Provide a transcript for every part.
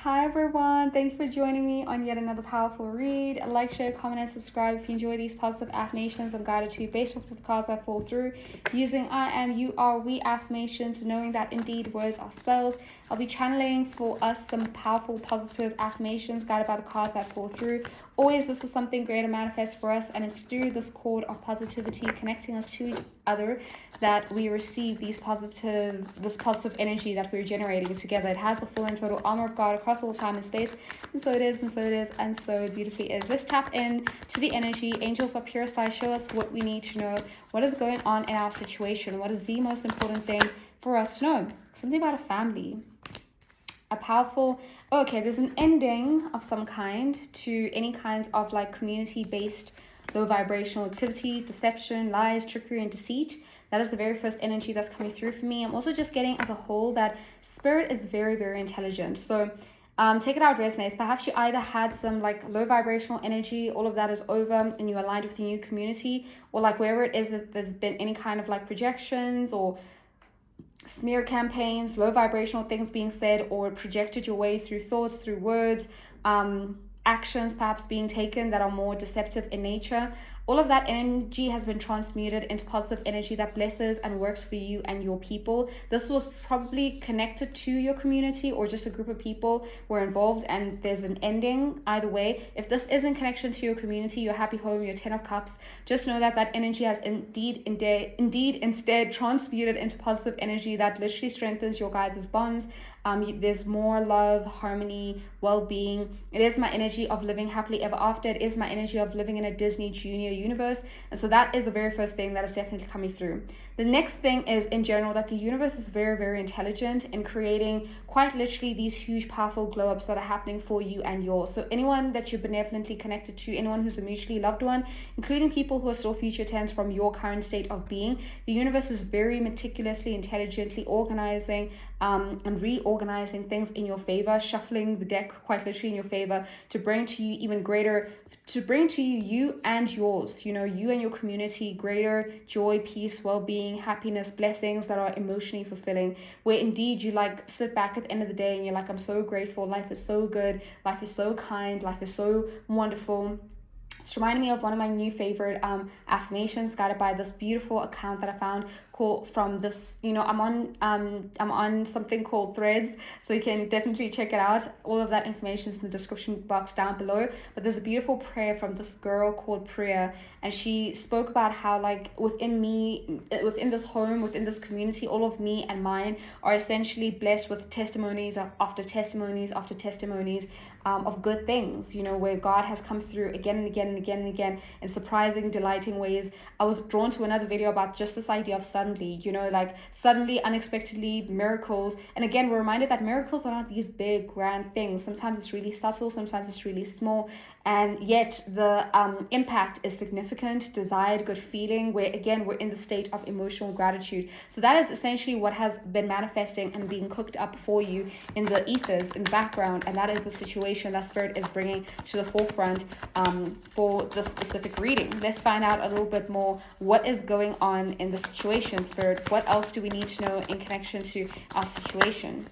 Hi everyone, thank you for joining me on yet another powerful read. Like, share, comment, and subscribe if you enjoy these positive affirmations I'm guided to based off of the cards that fall through using I am, you are, we affirmations, knowing that indeed words are spells. I'll be channeling for us some powerful positive affirmations guided by the cards that fall through. Always this is something greater manifest for us, and it's through this chord of positivity connecting us to each other that we receive this positive energy that we're generating together. It has the full and total armor of God across all time and space, and so it is, and so it is, and so beautifully is. Let's tap in to the energy. Angels of purest light, show us what we need to know. What is going on in our situation? What is the most important thing for us to know? Something about a family. A powerful, okay, there's an ending of some kind to any kinds of like community-based low vibrational activity, deception, lies, trickery, and deceit. That is the very first energy that's coming through for me. I'm also just getting as a whole that spirit is very, very intelligent. So take it out, resonates. Perhaps you either had some like low vibrational energy, all of that is over, and you aligned with a new community, or like wherever it is there's been any kind of like projections or smear campaigns, low vibrational things being said or projected your way through thoughts, through words, actions perhaps being taken that are more deceptive in nature. All of that energy has been transmuted into positive energy that blesses and works for you and your people. This was probably connected to your community or just a group of people were involved, and there's an ending either way. If this is in connection to your community, your happy home, your 10 of cups, just know that that energy has indeed instead transmuted into positive energy that literally strengthens your guys' bonds. There's more love, harmony, well-being. It is my energy of living happily ever after. It is my energy of living in a Disney Junior universe. And so that is the very first thing that is definitely coming through. The next thing is in general that the universe is very, very intelligent in creating quite literally these huge, powerful glow-ups that are happening for you and yours. So anyone that you're benevolently connected to, anyone who's a mutually loved one, including people who are still future tense from your current state of being, the universe is very meticulously, intelligently organizing and reorganizing things in your favor, shuffling the deck quite literally in your favor to bring to you even greater, to bring to you and yours, you and your community, greater joy, peace, well-being, happiness, blessings that are emotionally fulfilling, where indeed you like sit back at the end of the day and you're like, I'm so grateful, life is so good, life is so kind, life is so wonderful. It's reminding me of one of my new favorite affirmations guided by this beautiful account that I found called from this, I'm on something called Threads, so you can definitely check it out. All of that information is in the description box down below. But there's a beautiful prayer from this girl called Priya, and she spoke about how like within this home, within this community, all of me and mine are essentially blessed with testimonies after testimonies after testimonies of good things, where God has come through again and again and again and again in surprising, delighting ways. I was drawn to another video about just this idea of suddenly, like suddenly, unexpectedly, miracles. And again, we're reminded that miracles are not these big, grand things. Sometimes it's really subtle, sometimes it's really small, and yet the impact is significant, desired, good feeling, where again, we're in the state of emotional gratitude. So that is essentially what has been manifesting and being cooked up for you in the ethers, in the background, and that is the situation that Spirit is bringing to the forefront for this specific reading. Let's find out a little bit more what is going on in the situation, Spirit. What else do we need to know in connection to our situation?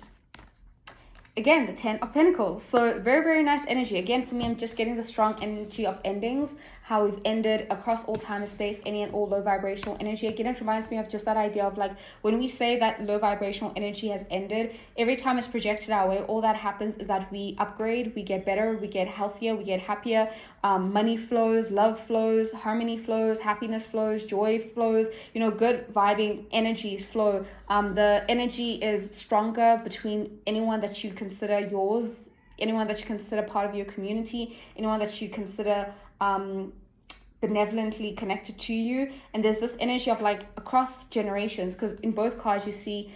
Again, the 10 of Pentacles. So very, very nice energy. Again, for me, I'm just getting the strong energy of endings, how we've ended across all time and space, any and all low vibrational energy. Again, it reminds me of just that idea of like when we say that low vibrational energy has ended, every time it's projected our way, all that happens is that we upgrade, we get better, we get healthier, we get happier, money flows, love flows, harmony flows, happiness flows, joy flows, good vibing energies flow. The energy is stronger between anyone that you consider yours, anyone that you consider part of your community, anyone that you consider benevolently connected to you. And there's this energy of like across generations, because in both cards you see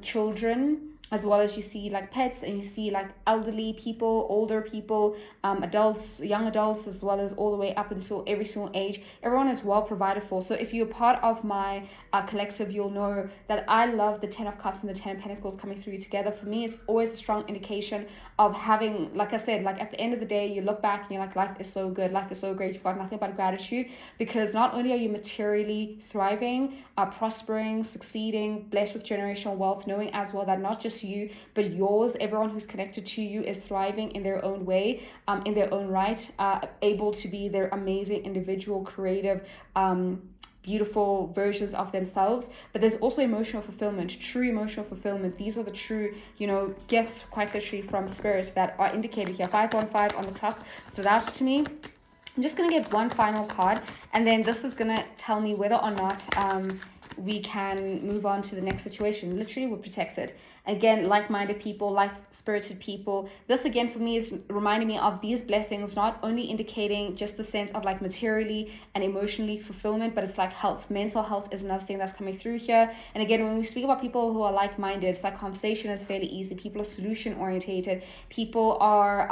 children, as well as you see like pets, and you see like elderly people, older people, adults, young adults, as well as all the way up until every single age. Everyone is well provided for. So if you're part of my collective, you'll know that I love the 10 of Cups and the 10 of Pentacles coming through together. For me, it's always a strong indication of having, like I said, like at the end of the day, you look back and you're like, life is so good, life is so great. You've got nothing but gratitude, because not only are you materially thriving, prospering, succeeding, blessed with generational wealth, knowing as well that not just just you, but yours, everyone who's connected to you is thriving in their own way, in their own right, able to be their amazing individual, creative, beautiful versions of themselves. But there's also emotional fulfillment, true emotional fulfillment. These are the true, gifts, quite literally, from spirits that are indicated here. 515 on the clock stood out to me. I'm just going to get one final card, and then this is going to tell me whether or not we can move on to the next situation. Literally, we're protected. Again, like-minded people, like-spirited people. This, again, for me is reminding me of these blessings, not only indicating just the sense of like materially and emotionally fulfillment, but it's like health. Mental health is another thing that's coming through here. And again, when we speak about people who are like-minded, it's like conversation is fairly easy. People are solution-orientated. People are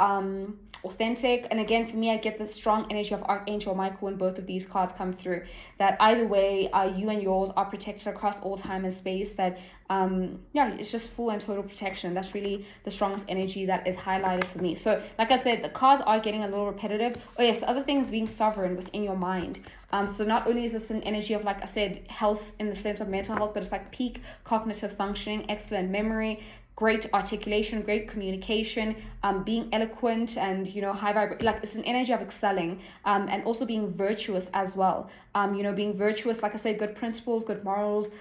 authentic. And again, for me, I get the strong energy of Archangel Michael when both of these cards come through, that either way, you and yours are protected across all time and space. That it's just full and total protection. That's really the strongest energy that is highlighted for me. So like I said, the cards are getting a little repetitive. Oh yes, the other thing is being sovereign within your mind. So not only is this an energy of, like I said, health in the sense of mental health, but it's like peak cognitive functioning, excellent memory, great articulation, great communication, being eloquent, and high vibrate. Like, it's an energy of excelling, and also being virtuous as well. Being virtuous, like I said, good principles, good morals,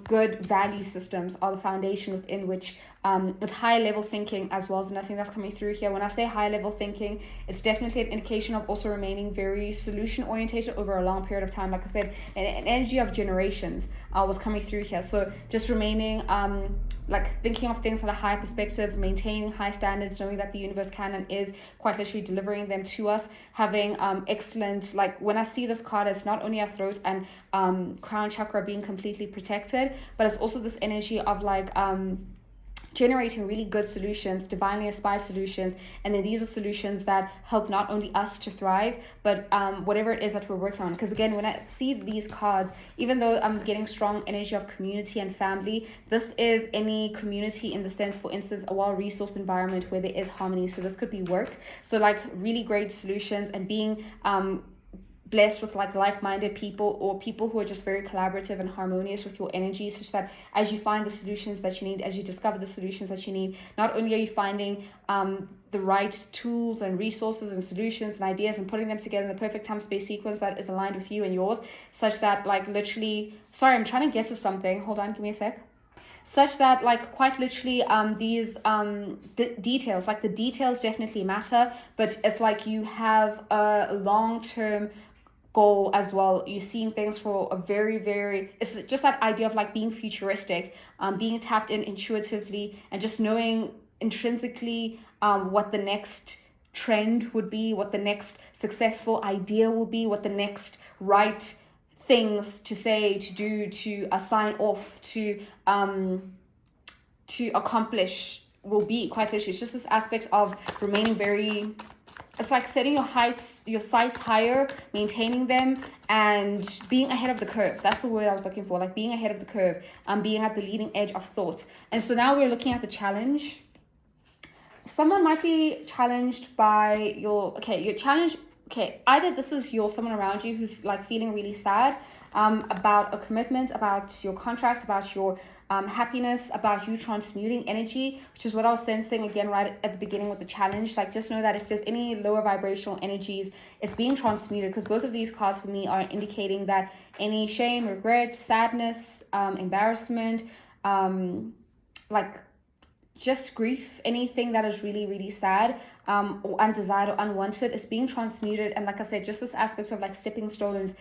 good value systems are the foundation within which it's high level thinking as well as nothing that's coming through here. When I say high level thinking, it's definitely an indication of also remaining very solution orientated over a long period of time. Like I said, an energy of generations was coming through here. So just remaining like thinking of things at a high perspective, maintaining high standards, knowing that the universe can and is quite literally delivering them to us, having excellent, like when I see this card, it's not only our throat and crown chakra being completely protected, but it's also this energy of like generating really good solutions, divinely inspired solutions. And then these are solutions that help not only us to thrive, but whatever it is that we're working on. Because again, when I see these cards, even though I'm getting strong energy of community and family, this is any community in the sense, for instance, a well-resourced environment where there is harmony. So this could be work. So like really great solutions, and being blessed with like-minded people, or people who are just very collaborative and harmonious with your energy, such that as you find the solutions that you need, as you discover the solutions that you need, not only are you finding the right tools and resources and solutions and ideas and putting them together in the perfect time space sequence that is aligned with you and yours, such that like literally, sorry, I'm trying to get to something, hold on, give me a sec. Such that like quite literally these details, like the details definitely matter, but it's like you have a long-term goal as well. You're seeing things for a very, it's just that idea of like being futuristic, being tapped in intuitively, and just knowing intrinsically what the next trend would be, what the next successful idea will be, what the next right things to say, to do, to sign off, to accomplish will be. Quite literally, it's just this aspect of remaining very, it's like setting your sights higher, maintaining them, and being ahead of the curve. That's the word I was looking for, like being ahead of the curve, being at the leading edge of thought. And so now we're looking at the challenge. Someone might be challenged by your challenge. Okay, either this is someone around you who's like feeling really sad about a commitment, about your contract, about your happiness, about you transmuting energy, which is what I was sensing again right at the beginning with the challenge. Like, just know that if there's any lower vibrational energies, it's being transmuted, because both of these cards for me are indicating that any shame, regret, sadness, embarrassment, like just grief, anything that is really sad, or undesired or unwanted, is being transmuted. And like I said, just this aspect of like stepping stones,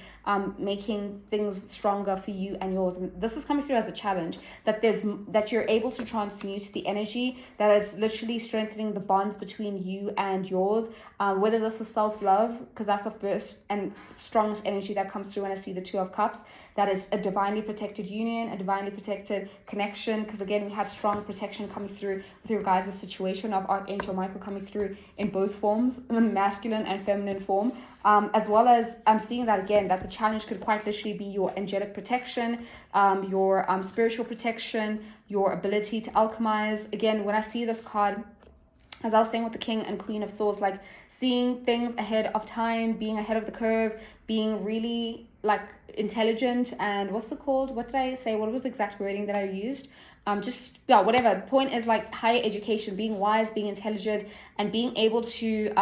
making things stronger for you and yours. And this is coming through as a challenge, that you're able to transmute the energy, that it's literally strengthening the bonds between you and yours, whether this is self-love, because that's the first and strongest energy that comes through when I see the Two of Cups. That is a divinely protected union, a divinely protected connection, because again, we had strong protection coming through with your guys' situation of Archangel Michael coming through in both forms, the masculine and feminine form, as well as I'm seeing that again, that the challenge could quite literally be your angelic protection, your spiritual protection, your ability to alchemize. Again, when I see this card, as I was saying with the King and Queen of Swords, like seeing things ahead of time, being ahead of the curve, being really like intelligent, and what's it called? What did I say? What was the exact wording that I used? just, yeah, whatever. The point is like higher education, being wise, being intelligent, and being able to,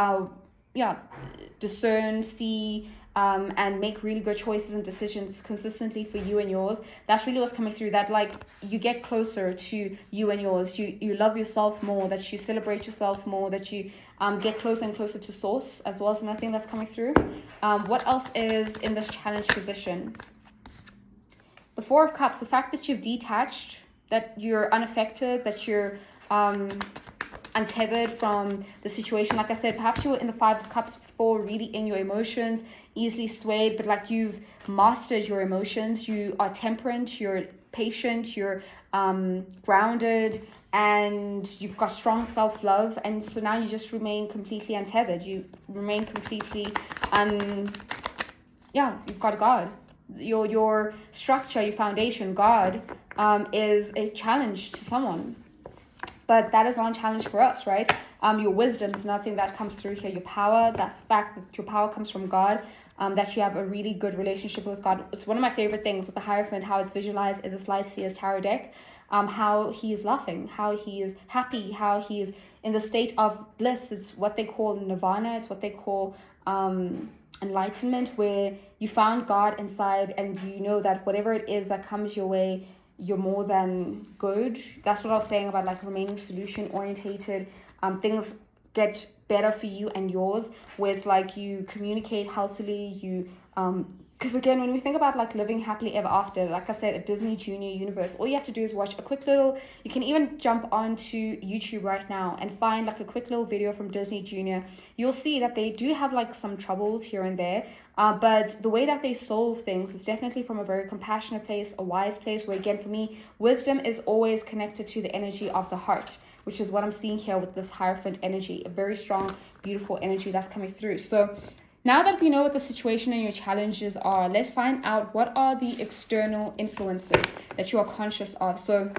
discern, see, and make really good choices and decisions consistently for you and yours. That's really what's coming through, that like you get closer to you and yours, you love yourself more, that you celebrate yourself more, that you get closer and closer to source as well. So nothing that's coming through. What else is in this challenge position? The Four of Cups, the fact that you've detached, that you're unaffected, that you're untethered from the situation. Like I said, perhaps you were in the Five of Cups before, really in your emotions, easily swayed, but like you've mastered your emotions. You are temperate, you're patient, you're grounded, and you've got strong self-love. And so now you just remain completely untethered. You remain completely you've got God. Your structure, your foundation, God, is a challenge to someone. But that is not a challenge for us, right? Your wisdom is nothing that comes through here. Your power, that fact that your power comes from God, that you have a really good relationship with God. It's one of my favorite things with the Hierophant, how it's visualized in the Slice Seers Tarot deck, how he is laughing, how he is happy, how he is in the state of bliss. It's what they call nirvana. It's what they call enlightenment, where you found God inside and you know that whatever it is that comes your way, you're more than good. That's what I was saying about like remaining solution orientated. Things get better for you and yours, where it's like you communicate healthily, you because again, when we think about like living happily ever after, like I said, a Disney Junior universe, all you have to do is watch a quick little, you can even jump onto YouTube right now and find like a quick little video from Disney Junior. You'll see that they do have like some troubles here and there, but the way that they solve things is definitely from a very compassionate place, a wise place, where again, for me, wisdom is always connected to the energy of the heart, which is what I'm seeing here with this Hierophant energy, a very strong, beautiful energy that's coming through. So now that we know what the situation and your challenges are, let's find out what are the external influences that you are conscious of. So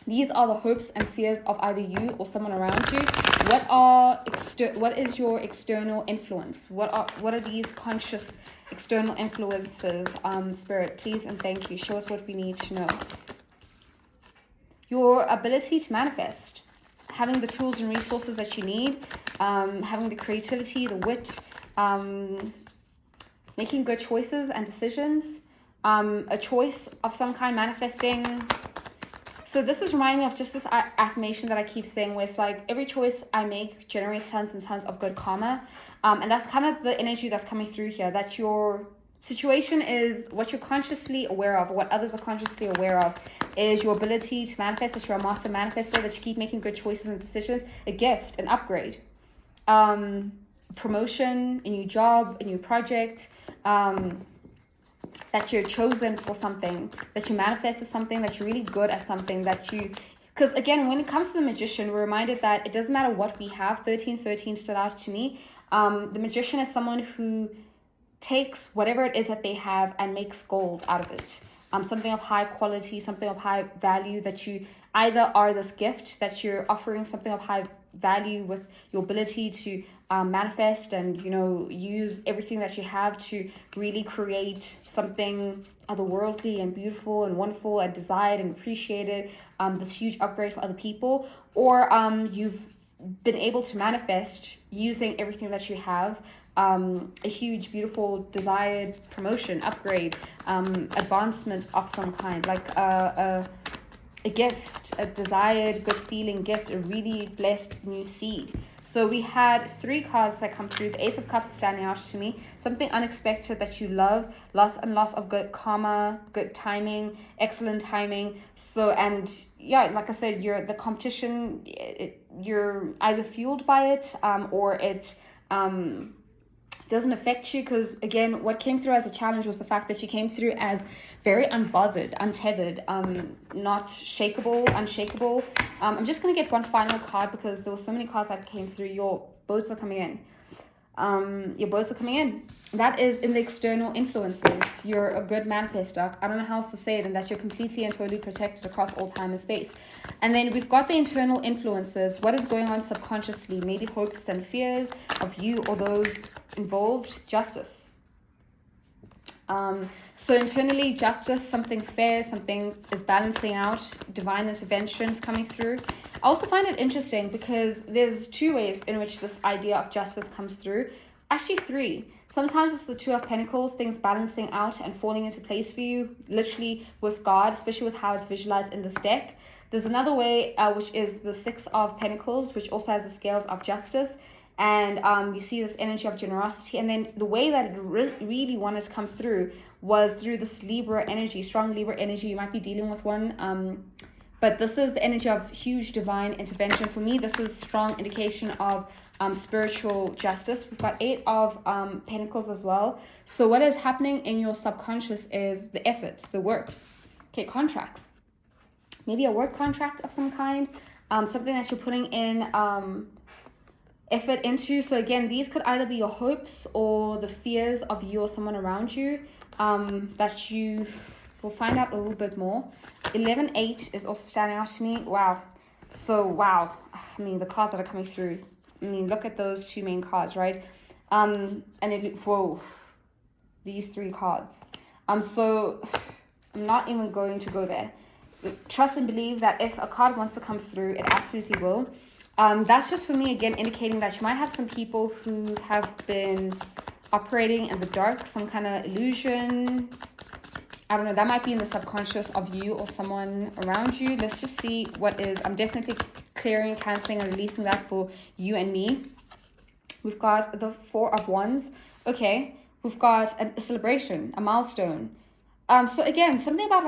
these are the hopes and fears of either you or someone around you. What is your external influence? What are these conscious external influences? Spirit, please and thank you. Show us what we need to know. Your ability to manifest, having the tools and resources that you need, having the creativity, the wit, making good choices and decisions, a choice of some kind manifesting. So this is reminding me of just this affirmation that I keep saying, where it's like every choice I make generates tons and tons of good karma. And that's kind of the energy that's coming through here, that your situation is what you're consciously aware of, what others are consciously aware of, is your ability to manifest, that you're a master manifester, that you keep making good choices and decisions, a gift, an upgrade, promotion, a new job, a new project, that you're chosen for something, that you manifest as something, that you're really good at something, that you... Because again, when it comes to the Magician, we're reminded that it doesn't matter what we have. 1313 stood out to me. The Magician is someone who takes whatever it is that they have and makes gold out of it. Something of high quality, something of high value, that you either are this gift, that you're offering something of high value with your ability to manifest and, you know, use everything that you have to really create something otherworldly and beautiful and wonderful and desired and appreciated, this huge upgrade for other people. Or you've been able to manifest using everything that you have, a huge, beautiful, desired promotion, upgrade, advancement of some kind, like a gift, a desired, good feeling gift, a really blessed new seed. So we had 3 cards that come through. The Ace of Cups standing out to me. Something unexpected that you love. Loss of good karma, good timing, excellent timing. So, and yeah, like I said, the competition, you're either fueled by it, or it doesn't affect you, because again, what came through as a challenge was the fact that you came through as very unbothered, untethered, not shakeable, unshakable. I'm just going to get one final card because there were so many cards that came through. Your boats are coming in. That is in the external influences. You're a good manifester. I don't know how else to say it, and that you're completely and totally protected across all time and space. And then we've got the internal influences. What is going on subconsciously? Maybe hopes and fears of you or those involved. Justice. So internally, justice, something fair, something is balancing out, divine interventions coming through. I also find it interesting because there's two ways in which this idea of justice comes through. Actually, three. Sometimes it's the Two of Pentacles, things balancing out and falling into place for you, literally with God, especially with how it's visualized in this deck. There's another way, which is the Six of Pentacles, which also has the scales of justice. And you see this energy of generosity. And then the way that it really wanted to come through was through this Libra energy, strong Libra energy. You might be dealing with one. But this is the energy of huge divine intervention. For me, this is strong indication of spiritual justice. We've got Eight of Pentacles as well. So what is happening in your subconscious is the efforts, the works. Okay, contracts. Maybe a work contract of some kind. Something that you're putting in effort into. So again, these could either be your hopes or the fears of you or someone around you that you will find out a little bit more. 11-8 is also standing out to me. Wow. So wow. I mean, the cards that are coming through. I mean, look at those two main cards, right? And whoa, these three cards. So I'm not even going to go there. Trust and believe that if a card wants to come through, it absolutely will. That's just for me, again, indicating that you might have some people who have been operating in the dark, some kind of illusion. I don't know, that might be in the subconscious of you or someone around you. Let's just see what is. I'm definitely clearing, cancelling, and releasing that for you and me. We've got the Four of Wands. Okay, we've got a celebration, a milestone. So again, something about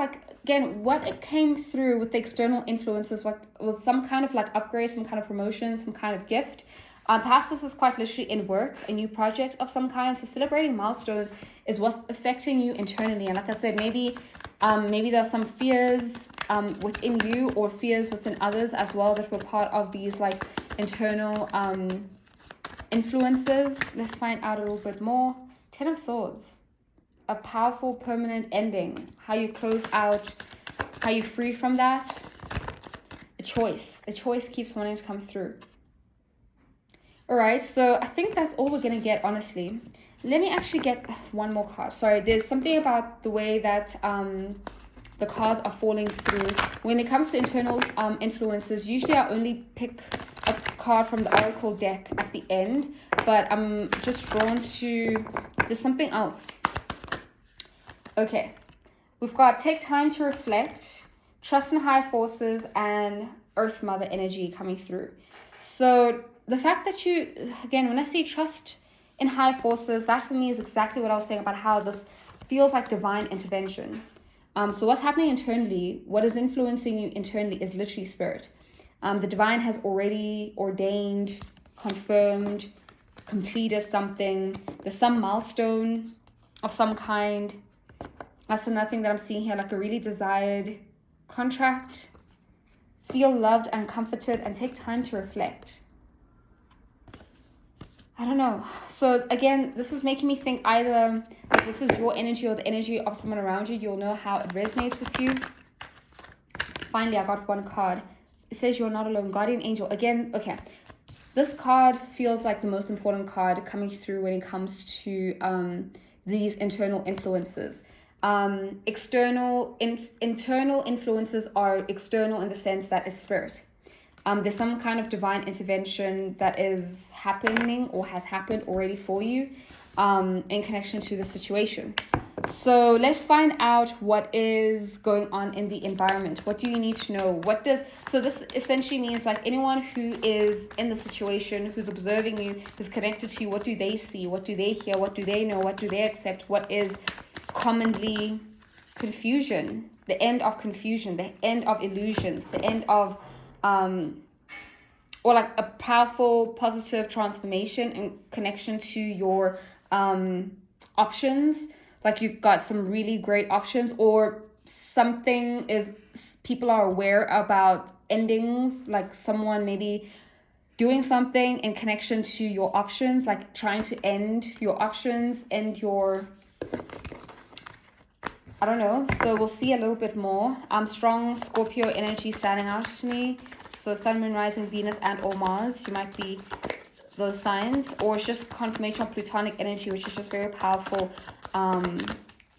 what it came through with the external influences was some kind of upgrade, some kind of promotion, some kind of gift. Perhaps this is quite literally in work, a new project of some kind. So celebrating milestones is what's affecting you internally. And like I said, maybe there's some fears within you or fears within others as well that were part of these internal influences. Let's find out a little bit more. 10 of Swords. A powerful permanent ending. How you close out, how you free from that. A choice keeps wanting to come through. All right, so I think that's all we're gonna get, honestly. Let me actually get one more card. Sorry, there's something about the way that the cards are falling through. When it comes to internal influences, usually I only pick a card from the Oracle deck at the end, but I'm just drawn to, there's something else. Okay, we've got take time to reflect, trust in higher forces, and Earth Mother energy coming through. So the fact that you, again, when I say trust in higher forces, that for me is exactly what I was saying about how this feels like divine intervention. So what's happening internally, what is influencing you internally is literally spirit. The divine has already ordained, confirmed, completed something. There's some milestone of some kind. That's another thing that I'm seeing here, a really desired contract. Feel loved and comforted and take time to reflect. I don't know. So again, this is making me think either this is your energy or the energy of someone around you. You'll know how it resonates with you. Finally, I got one card. It says you're not alone. Guardian angel. Again, okay. This card feels like the most important card coming through when it comes to these internal influences. Internal influences are external in the sense that it's spirit. There's some kind of divine intervention that is happening or has happened already for you in connection to the situation. So let's find out what is going on in the environment. What do you need to know? So this essentially means anyone who is in the situation, who's observing you, who's connected to you, what do they see? What do they hear? What do they know? What do they accept? What is commonly confusion? The end of confusion, the end of illusions, the end of or a powerful positive transformation in connection to your options. You've got some really great options, or something is people are aware about endings, someone maybe doing something in connection to your options, trying to end your options, end your, I don't know. So we'll see a little bit more. Strong Scorpio energy standing out to me. So Sun, Moon, Rising, Venus, and or Mars. You might be those signs. Or it's just confirmation of Plutonic energy, which is just very powerful.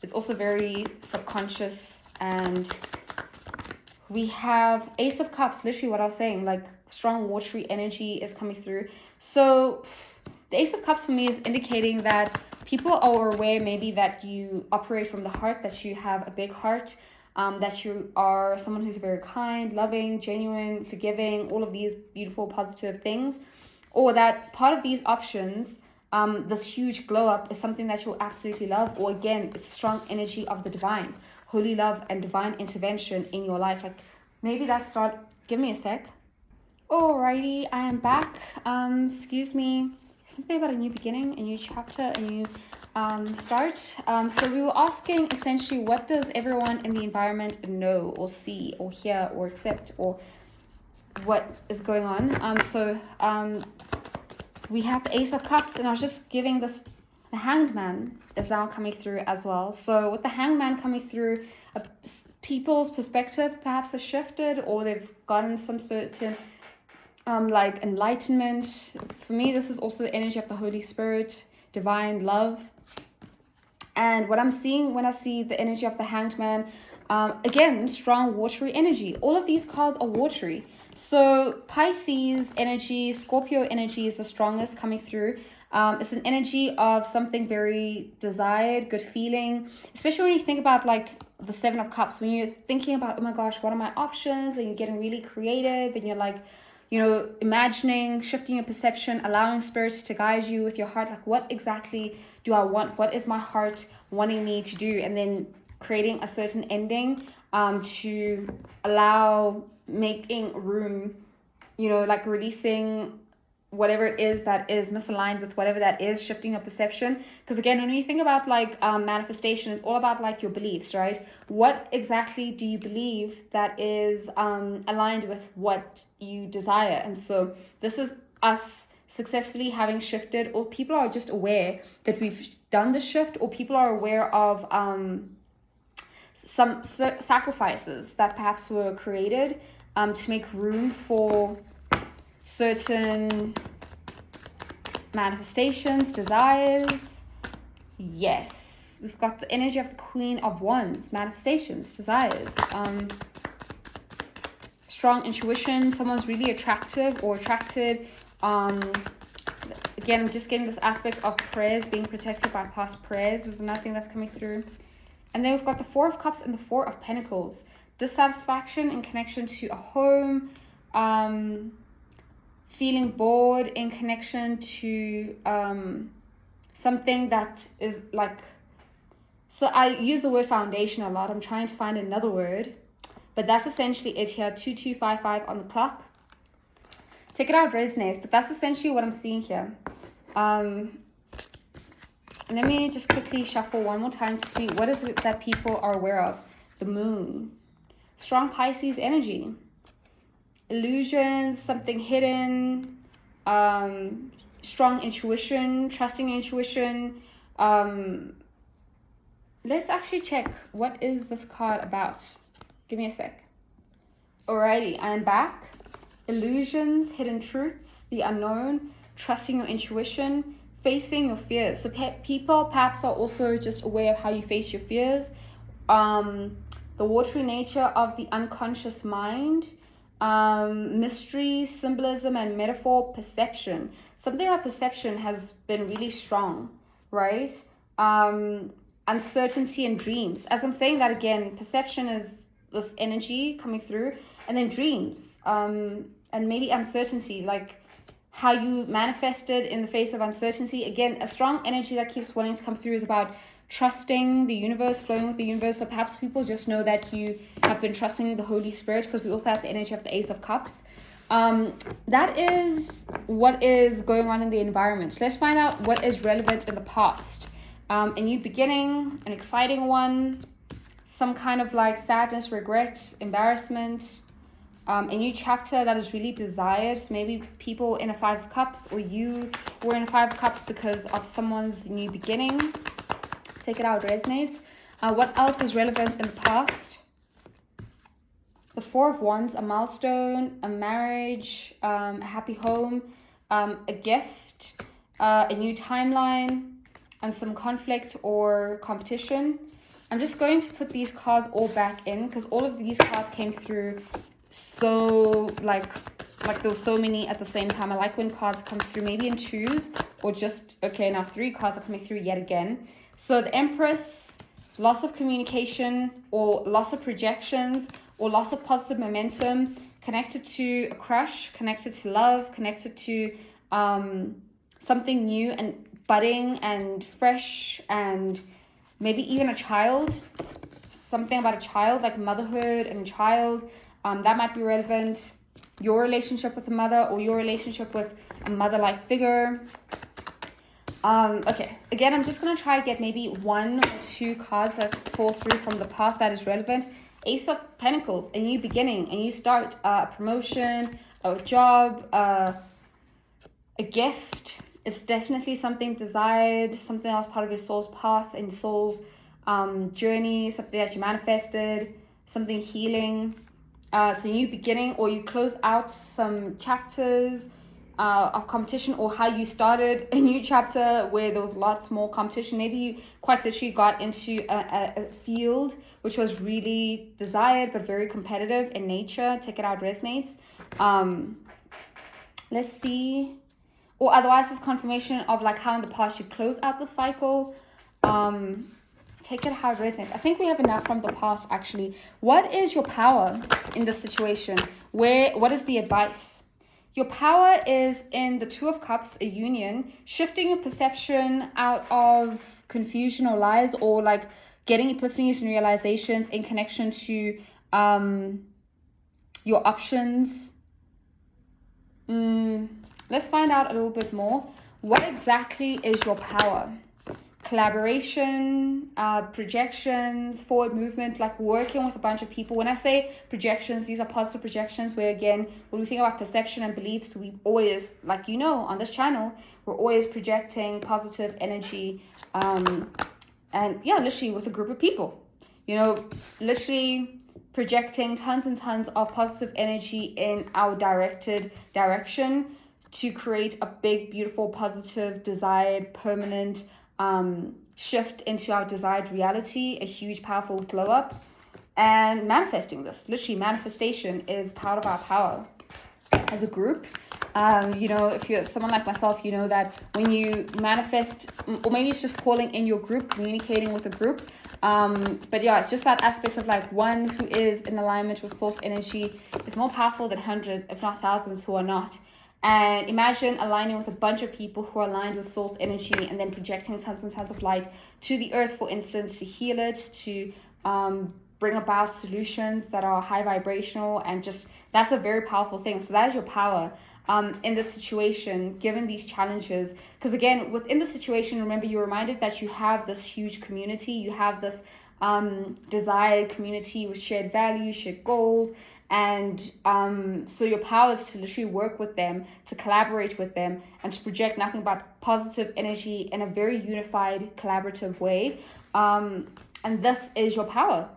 it's also very subconscious. And we have Ace of Cups, literally what I was saying, like strong watery energy is coming through. So the Ace of Cups for me is indicating that people are aware maybe that you operate from the heart, that you have a big heart, that you are someone who's very kind, loving, genuine, forgiving, all of these beautiful, positive things. Or that part of these options, this huge glow up is something that you'll absolutely love. Or again, it's strong energy of the divine, holy love and divine intervention in your life. Like maybe that's not, give me a sec. Alrighty, I am back. Excuse me. Something about a new beginning, a new chapter, a new start. So we were asking essentially, what does everyone in the environment know or see or hear or accept, or what is going on? We have the Ace of Cups, and I was just giving this, the Hanged Man is now coming through as well. So with the Hanged Man coming through, people's perspective perhaps has shifted, or they've gotten some certain like enlightenment. For me, this is also the energy of the Holy Spirit, divine love. And what I'm seeing when I see the energy of the Hanged Man, again, strong watery energy. All of these cards are watery. So Pisces energy, Scorpio energy is the strongest coming through. It's an energy of something very desired, good feeling, especially when you think about like the Seven of Cups, when you're thinking about, oh my gosh, what are my options? And you're getting really creative, and you're like, you know, imagining, shifting your perception, allowing spirits to guide you with your heart. Like, what exactly do I want? What is my heart wanting me to do? And then creating a certain ending to allow, making room, you know, like releasing whatever it is that is misaligned with whatever that is, shifting your perception. Because again, when you think about like manifestation, it's all about like your beliefs, right? What exactly do you believe that is aligned with what you desire? And so this is us successfully having shifted, or people are just aware that we've done the shift, or people are aware of some sacrifices that perhaps were created to make room for certain manifestations, desires. Yes, we've got the energy of the Queen of Wands, manifestations, desires, strong intuition. Someone's really attractive or attracted. Again, I'm just getting this aspect of prayers, being protected by past prayers is another thing that's coming through. And then we've got the Four of Cups and the Four of Pentacles, dissatisfaction in connection to a home, feeling bored in connection to something that is like, so I use the word foundation a lot. I'm trying to find another word, but that's essentially it here. 2255 on the clock. Take it out, resonates, but that's essentially what I'm seeing here. Let me just quickly shuffle one more time to see what is it that people are aware of. The Moon, strong Pisces energy, illusions, something hidden, strong intuition, trusting your intuition. Let's actually check, what is this card about? Give me a sec. Alrighty, I am back. Illusions, hidden truths, the unknown, trusting your intuition, facing your fears. So people perhaps are also just aware of how you face your fears. The watery nature of the unconscious mind, mystery, symbolism, and metaphor, perception. Something about perception has been really strong, right? Uncertainty and dreams. As I'm saying that again, perception is this energy coming through, and then dreams, and maybe uncertainty, like how you manifested in the face of uncertainty. Again, a strong energy that keeps wanting to come through is about trusting the universe, flowing with the universe. So perhaps people just know that you have been trusting the Holy Spirit, because we also have the energy of the Ace of Cups. That is what is going on in the environment. Let's find out what is relevant in the past. A new beginning, an exciting one, some kind of like sadness, regret, embarrassment, a new chapter that is really desired. So maybe people in a Five of Cups, or you were in a Five of Cups because of someone's new beginning. Take it out, resonates. What else is relevant in the past? The Four of Wands, a milestone, a marriage, a happy home, a gift, a new timeline, and some conflict or competition. I'm just going to put these cards all back in because all of these cards came through so like there were so many at the same time. I like when cards come through maybe in twos or just, okay, now 3 cards are coming through yet again. So the Empress, loss of communication or loss of projections or loss of positive momentum, connected to a crush, connected to love, connected to something new and budding and fresh, and maybe even a child, something about a child, like motherhood and a child. That might be relevant. Your relationship with a mother or your relationship with a mother-like figure. Okay, again, I'm just going to try to get maybe 1 or 2 cards that fall through from the past that is relevant. Ace of Pentacles, a new beginning, a new start, a promotion, a job, a gift. It's definitely something desired, something else part of your soul's path and soul's journey, something that you manifested, something healing. So new beginning, or you close out some chapters of competition, or how you started a new chapter where there was lots more competition. Maybe you quite literally got into a field which was really desired but very competitive in nature. Take it out resonates. Let's see. Or otherwise it's confirmation of like how in the past you close out the cycle. Take it how it resonates. I think we have enough from the past actually. What is your power in this situation? What is the advice? Your power is in the 2 of Cups, a union, shifting your perception out of confusion or lies, or like getting epiphanies and realizations in connection to your options. Let's find out a little bit more. What exactly is your power? Collaboration, projections, forward movement, like working with a bunch of people. When I say projections, these are positive projections where, again, when we think about perception and beliefs, we always, like, you know, on this channel, we're always projecting positive energy. And yeah, literally with a group of people, you know, literally projecting tons and tons of positive energy in our directed direction to create a big, beautiful, positive, desired, permanent shift into our desired reality, a huge, powerful glow up, and manifesting this. Literally, manifestation is part of our power as a group. You know, if you're someone like myself, you know that when you manifest, or maybe it's just calling in your group, communicating with a group. But yeah, it's just that aspect of like one who is in alignment with source energy is more powerful than hundreds, if not thousands, who are not. And imagine aligning with a bunch of people who are aligned with source energy and then projecting tons and tons of light to the earth, for instance, to heal it, to bring about solutions that are high vibrational, and just that's a very powerful thing. So that is your power in this situation, given these challenges. Because again, within the situation, remember, you're reminded that you have this huge community, you have this desired community with shared values, shared goals. And so your power is to literally work with them, to collaborate with them, and to project nothing but positive energy in a very unified, collaborative way. And this is your power.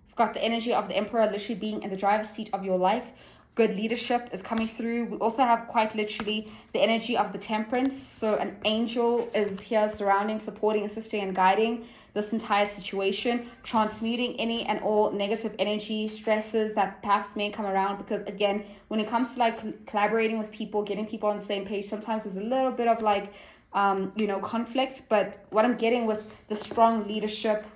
You've got the energy of the Emperor literally being in the driver's seat of your life. Good leadership is coming through. We also have quite literally the energy of the Temperance. So an angel is here surrounding, supporting, assisting, and guiding this entire situation, transmuting any and all negative energy, stresses that perhaps may come around. Because again, when it comes to like collaborating with people, getting people on the same page, sometimes there's a little bit of like, you know, conflict. But what I'm getting with the strong leadership.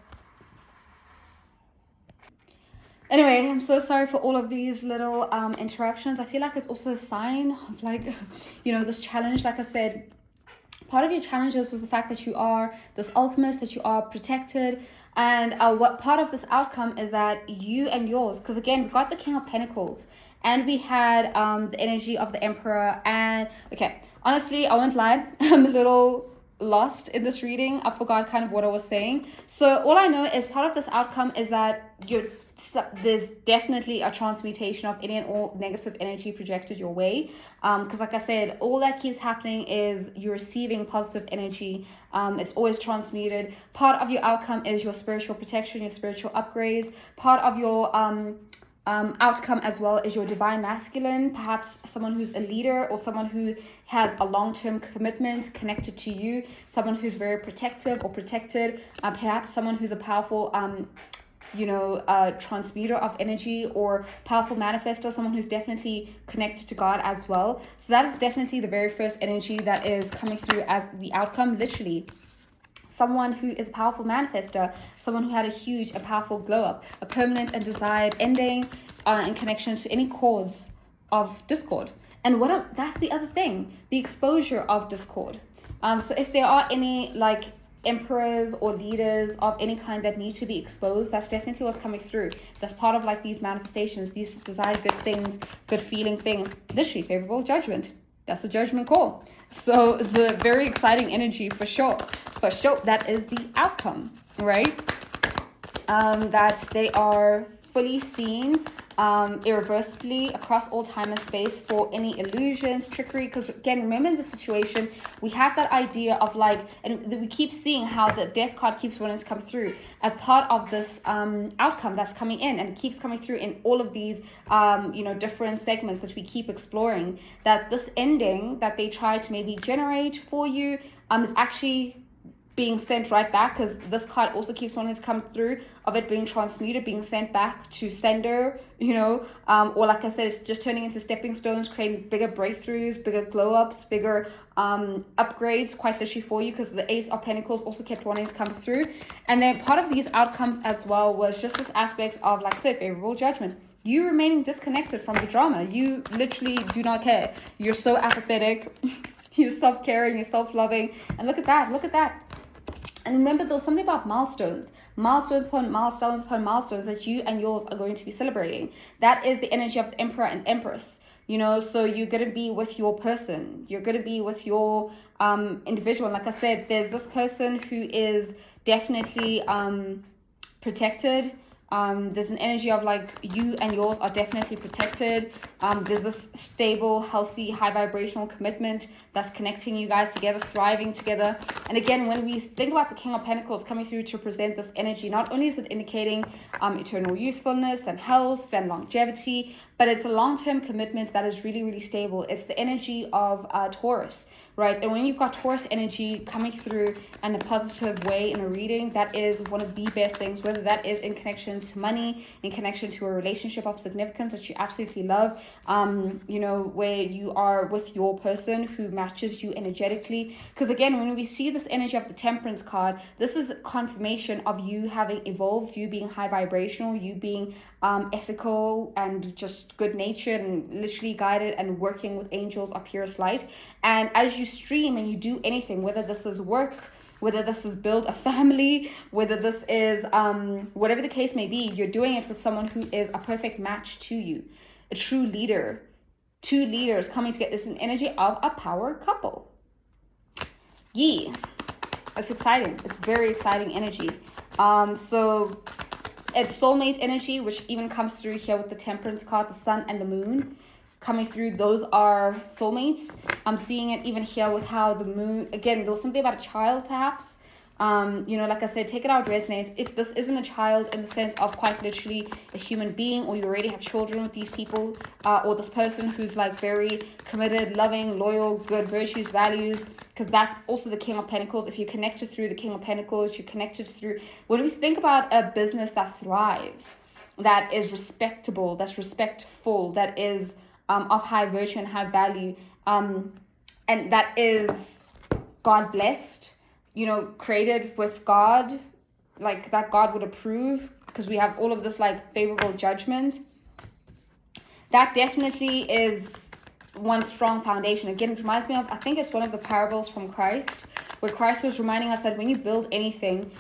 Anyway, I'm so sorry for all of these little interruptions. I feel like it's also a sign of like, you know, this challenge. Like I said, part of your challenges was the fact that you are this alchemist, that you are protected. And what part of this outcome is that you and yours, because again, we got the King of Pentacles and we had the energy of the Emperor. And okay, honestly, I won't lie, I'm a little lost in this reading. I forgot kind of what I was saying. So all I know is part of this outcome is that there's definitely a transmutation of any and all negative energy projected your way, because like I said, all that keeps happening is you're receiving positive energy. It's always transmuted. Part of your outcome is your spiritual protection, your spiritual upgrades. Part of your outcome as well is your divine masculine, perhaps someone who's a leader or someone who has a long-term commitment connected to you, someone who's very protective or protected, perhaps someone who's a powerful transmuter of energy or powerful manifester, someone who's definitely connected to God as well. So that is definitely the very first energy that is coming through as the outcome, literally. Someone who is a powerful manifester, someone who had a powerful glow up, a permanent and desired ending in connection to any cause of discord. And that's the other thing, the exposure of discord. So if there are any like emperors or leaders of any kind that need to be exposed, that's definitely what's coming through. That's part of like these manifestations, these desired good things, good feeling things, literally favorable judgment. That's the judgment call. So it's a very exciting energy for sure. For sure, that is the outcome, right? That they are fully seen irreversibly across all time and space for any illusions, trickery. Because again, remember in the situation, we had that idea of like, and we keep seeing how the death card keeps wanting to come through as part of this outcome that's coming in, and it keeps coming through in all of these different segments that we keep exploring, that this ending that they try to maybe generate for you is actually being sent right back, because this card also keeps wanting to come through of it being transmuted, being sent back to sender, or like I said, it's just turning into stepping stones, creating bigger breakthroughs, bigger glow ups, bigger upgrades, quite literally for you, because the Ace of Pentacles also kept wanting to come through. And then part of these outcomes as well was just this aspect of, like I said, favorable judgment. You remaining disconnected from the drama. You literally do not care. You're so apathetic. You're self-caring, you're self-loving. And look at that. And remember, there was something about milestones upon milestones upon milestones that you and yours are going to be celebrating. That is the energy of the Emperor and Empress. So you're going to be with your person. You're going to be with your individual. And like I said, there's this person who is definitely protected. There's an energy of like you and yours are definitely protected. There's this stable, healthy, high vibrational commitment that's connecting you guys together, thriving together. And again, when we think about the King of Pentacles coming through to present this energy, not only is it indicating eternal youthfulness and health and longevity, but it's a long-term commitment that is really, really stable. It's the energy of Taurus, right? And when you've got Taurus energy coming through in a positive way in a reading, that is one of the best things, whether that is in connection to money, in connection to a relationship of significance that you absolutely love, where you are with your person who matches you energetically. Because again, when we see this energy of the Temperance card, this is confirmation of you having evolved, you being high vibrational, you being ethical and just good natured and literally guided and working with angels of purest light. And as you stream and you do anything, whether this is work, whether this is build a family, whether this is whatever the case may be, you're doing it with someone who is a perfect match to you, a true leader. Two leaders coming together. It's an energy of a power couple. Yeah, it's exciting. It's very exciting energy. So it's soulmate energy, which even comes through here with the Temperance card, the Sun and the Moon coming through. Those are soulmates. I'm seeing it even here with how the moon, again, there was something about a child perhaps. Like I said, take it out, resonates. If this isn't a child in the sense of quite literally a human being, or you already have children with these people, or this person who's like very committed, loving, loyal, good virtues, values, because that's also the King of Pentacles. If you're connected through the King of Pentacles, you're connected through, when we think about a business that thrives, that is respectable, that's respectful, that is of high virtue and high value, and that is God blessed, created with God, like that God would approve, because we have all of this like favorable judgment. That definitely is one strong foundation. Again, it reminds me of, I think it's one of the parables from Christ, where Christ was reminding us that when you build anything,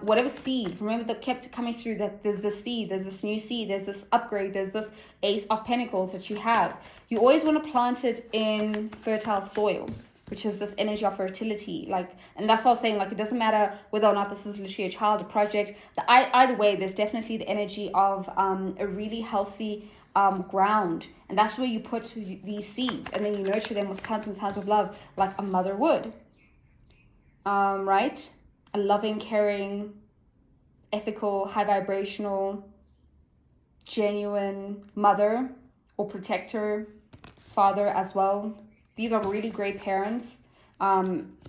whatever seed, remember that kept coming through, that there's this seed, there's this new seed, there's this upgrade, there's this Ace of Pentacles that you have. You always want to plant it in fertile soil, which is this energy of fertility. And that's what I was saying, it doesn't matter whether or not this is literally a child, a project. Either way, there's definitely the energy of a really healthy ground. And that's where you put these seeds, and then you nurture them with tons and tons of love, like a mother would. Right? A loving, caring, ethical, high vibrational, genuine mother or protector, father as well. These are really great parents.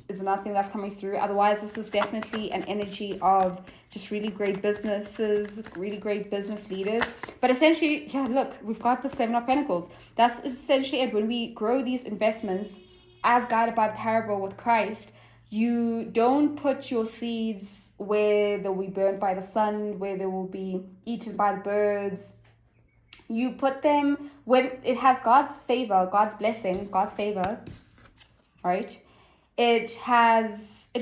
Is another thing that's coming through. Otherwise, this is definitely an energy of just really great businesses, really great business leaders. But essentially, yeah, look, we've got the Seven of Pentacles. That's essentially it. When we grow these investments as guided by the parable with Christ, you don't put your seeds where they'll be burnt by the sun, where they will be eaten by the birds. You put them when it has God's favor, God's blessing, God's favor, right? It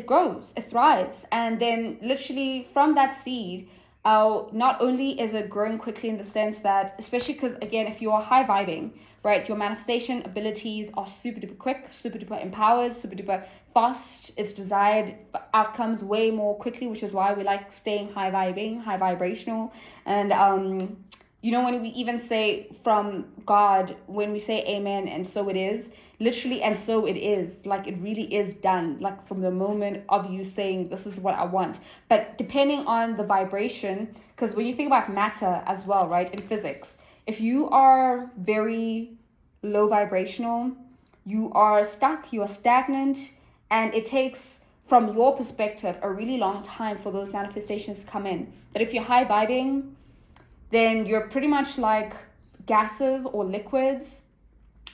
grows, it thrives. And then literally from that seed, not only is it growing quickly in the sense that, especially because again, if you are high vibing, right, your manifestation abilities are super duper quick, super duper empowered, super duper fast. It's desired outcomes way more quickly, which is why we like staying high vibing, high vibrational. And when we even say from God, when we say amen and so it is, literally and so it is, like it really is done, like from the moment of you saying this is what I want. But depending on the vibration, because when you think about matter as well, right, in physics, if you are very low vibrational, you are stuck, you are stagnant, and it takes, from your perspective, a really long time for those manifestations to come in. But if you're high vibing, then you're pretty much like gases or liquids.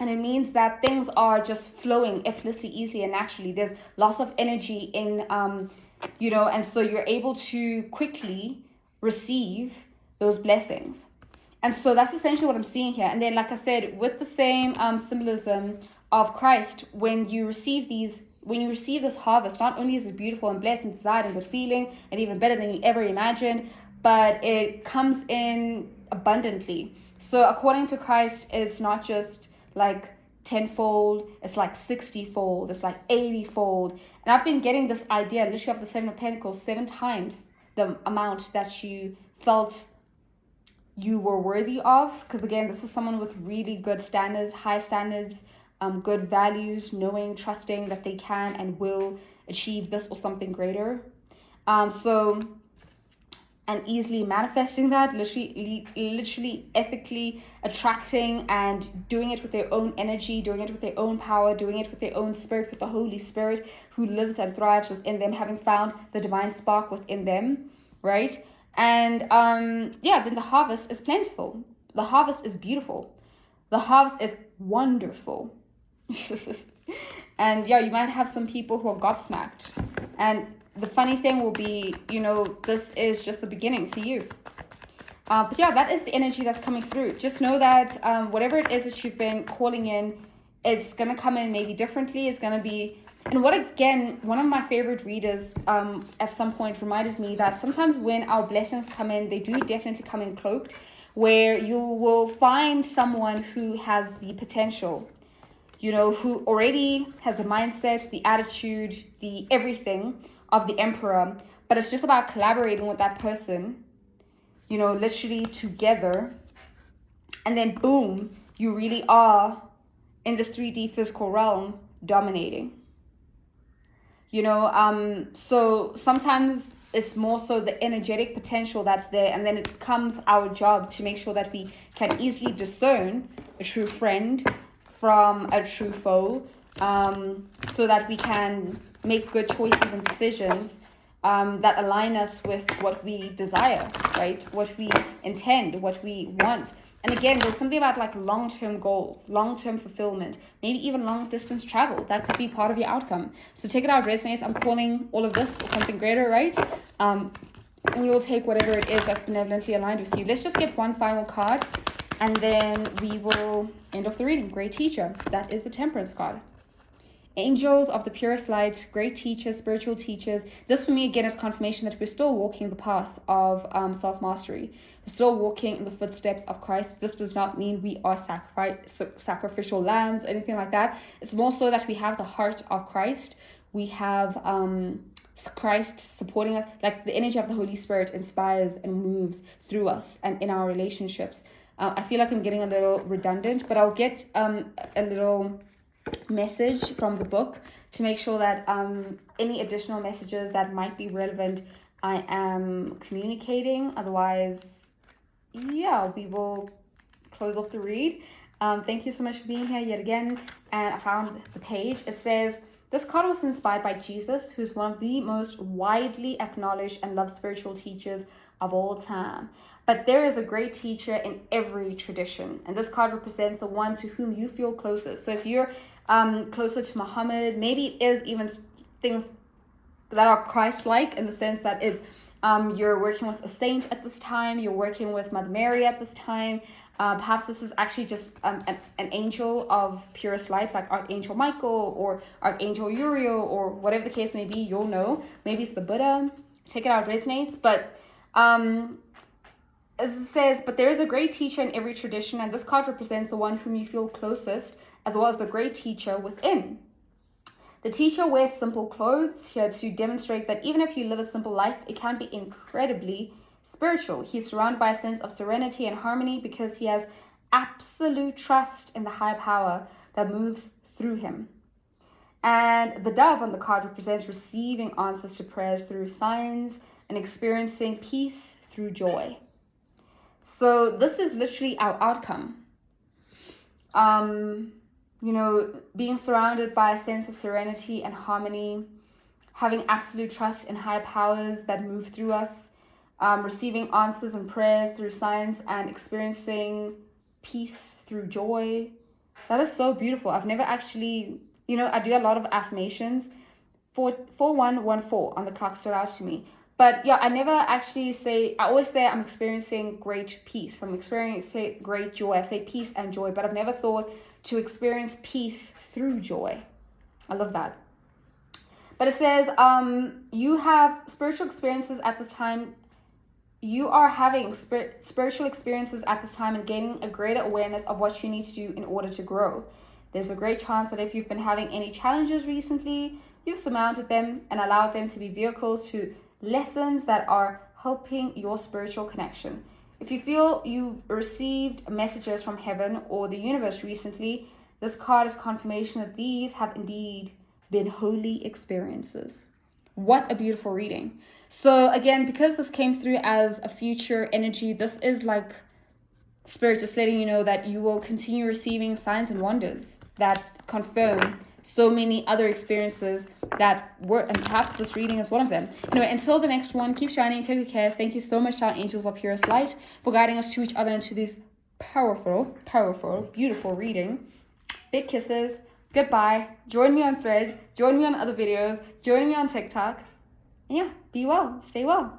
And it means that things are just flowing effortlessly, easy, and naturally. There's lots of energy in, and so you're able to quickly receive those blessings. And so that's essentially what I'm seeing here. And then, like I said, with the same symbolism of Christ, when you receive this harvest, not only is it beautiful and blessed and desired and good feeling and even better than you ever imagined, but it comes in abundantly. So according to Christ, it's not just like tenfold, it's like 60-fold, it's like 80-fold. And I've been getting this idea literally of the Seven of Pentacles 7 times the amount that you felt you were worthy of. Because again, this is someone with really good standards, high standards, good values, knowing, trusting that they can and will achieve this or something greater. And easily manifesting that, literally ethically attracting and doing it with their own energy, doing it with their own power, doing it with their own spirit, with the Holy Spirit who lives and thrives within them, having found the divine spark within them, right? And then the harvest is plentiful. The harvest is beautiful. The harvest is wonderful. And you might have some people who are gobsmacked. And the funny thing will be, this is just the beginning for you. But that is the energy that's coming through. Just know that whatever it is that you've been calling in, it's going to come in maybe differently. It's going to be... And one of my favorite readers at some point reminded me that sometimes when our blessings come in, they do definitely come in cloaked, where you will find someone who has the potential, who already has the mindset, the attitude, the everything of the emperor, but it's just about collaborating with that person, literally together, and then boom, you really are in this 3D physical realm dominating. So sometimes it's more so the energetic potential that's there, and then it becomes our job to make sure that we can easily discern a true friend from a true foe, so that we can make good choices and decisions that align us with what we desire, right? What we intend, what we want. And again, there's something about like long-term goals, long-term fulfillment, maybe even long-distance travel. That could be part of your outcome. So take it out, resonates. I'm calling all of this or something greater, right? And we will take whatever it is that's benevolently aligned with you. Let's just get one final card, and then we will end off the reading. Great teacher. That is the Temperance card. Angels of the purest light, great teachers, spiritual teachers. This for me again is confirmation that we're still walking the path of self-mastery. We're still walking in the footsteps of Christ. This does not mean we are sacrificial lambs, anything like that. It's more so that we have the heart of Christ. We have Christ supporting us. Like the energy of the Holy Spirit inspires and moves through us and in our relationships. I feel like I'm getting a little redundant, but I'll get a little message from the book to make sure that any additional messages that might be relevant I am communicating. Otherwise, yeah, we will close off the read. Thank you so much for being here yet again. And I found the page. It says, this card was inspired by Jesus, who's one of the most widely acknowledged and loved spiritual teachers of all time. But there is a great teacher in every tradition. And this card represents the one to whom you feel closest. So if you're closer to Muhammad, maybe it is even things that are Christ-like in the sense that is you're working with a saint at this time, you're working with Mother Mary at this time. Perhaps this is actually just an angel of purest light, like Archangel Michael or Archangel Uriel or whatever the case may be, you'll know. Maybe it's the Buddha. Take it out, it resonates. But as it says, but there is a great teacher in every tradition, and this card represents the one whom you feel closest, as well as the great teacher within. The teacher wears simple clothes here to demonstrate that even if you live a simple life, it can be incredibly spiritual. He's surrounded by a sense of serenity and harmony because he has absolute trust in the higher power that moves through him. And the dove on the card represents receiving answers to prayers through signs and experiencing peace through joy. So this is literally our outcome. You know, being surrounded by a sense of serenity and harmony, having absolute trust in higher powers that move through us, receiving answers and prayers through signs, and experiencing peace through joy. That is so beautiful. I've never actually, you know, I do a lot of affirmations. 4114 on the clock stood out to me. But yeah, I never actually say, I always say I'm experiencing great peace. I'm experiencing great joy. I say peace and joy, but I've never thought to experience peace through joy. I love that. But it says, you have spiritual experiences at the time. You are having spiritual experiences at this time and gaining a greater awareness of what you need to do in order to grow. There's a great chance that if you've been having any challenges recently, you've surmounted them and allowed them to be vehicles to lessons that are helping your spiritual connection. If you feel you've received messages from heaven or the universe recently, this card is confirmation that these have indeed been holy experiences. What a beautiful reading. So again, because this came through as a future energy, this is like Spirit just letting you know that you will continue receiving signs and wonders that confirm so many other experiences that were, and perhaps this reading is one of them. Anyway, until the next one, keep shining, take good care. Thank you so much to our angels of purest light for guiding us to each other into this powerful, beautiful reading. Big kisses. Goodbye. Join me on Threads. Join me on other videos. Join me on TikTok. And yeah, be well. Stay well.